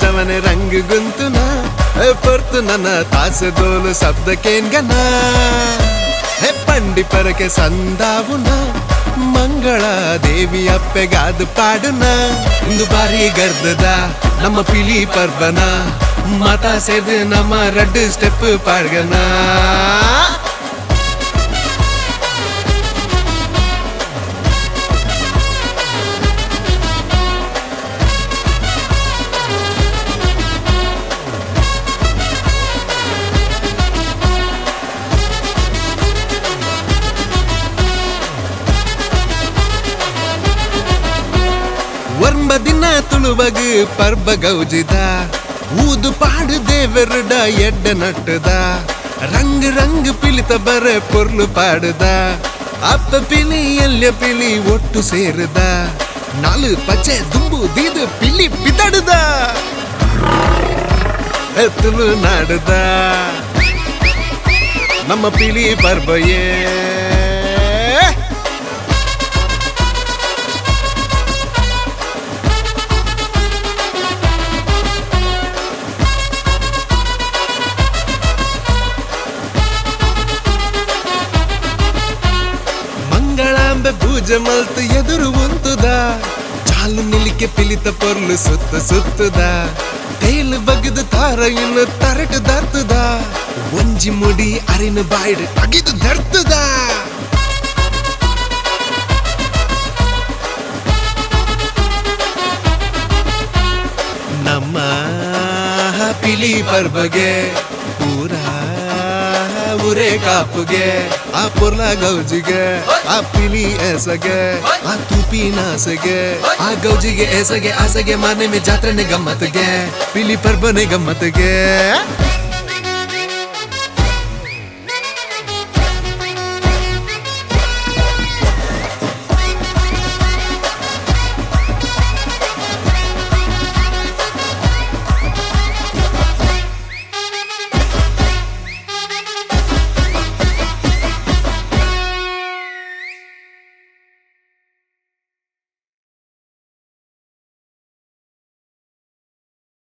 जमने रंग गुंतुना परतु नन तासे दोलु शब्द केन्गना हे पंडी पर के संदावुना मंगला देवी अप्पेगाद पाडुना इंदु बारी गर्दद नम्म पिली पर्बन माता सेद नम्म रेड स्टेप पाडगना वर्मदिन तुलुवग पर्ब गौजिद ऊदु पाडु देवरुड एड्ड नट्टुद रंग रंग पिलित बरे पोर्लु पाडुद अप्प पिली एल्य पिली ओट्टु सेरुद नालु पच्चे दुंबु दीदु पिली बिदडुद तुलु नाडुद नम्म पिली पर्बये भूज मल्त एदुरु उंतुद चालु निलिके पिलित पोर्लु सुत्त सुत्तुद तेल बगद तार इनु तरट दर्तुद ಒಂಜಿ ಮುಡಿ ಅರಿನ ಬಾಯ್ಡ್ ಅಗಿದು ದರ್ತುದ ನಮ್ಮ ಪಿಲಿ ಪರ್ಬಗೆ ಪೂರಾ ಊರೇ ಕಾಪುಗೆ ಆ ಪೊರ್ಲ ಗೌಜಿಗೆ ಆ ಪಿಲಿ ಎಸಗೆ ಆ ತುಪಿ ನಾಸಗೆ ಆ ಗೌಜಿಗೆ ಎಸಗೆ ಆಸಗೆ ಮಾನೆ ಮೇ ಜಾತ್ರೆನೆ ಗಮ್ಮತ್ಗೆ ಪಿಲಿ ಪರ್ಬನೆ ಗಮ್ಮತ್ಗೆ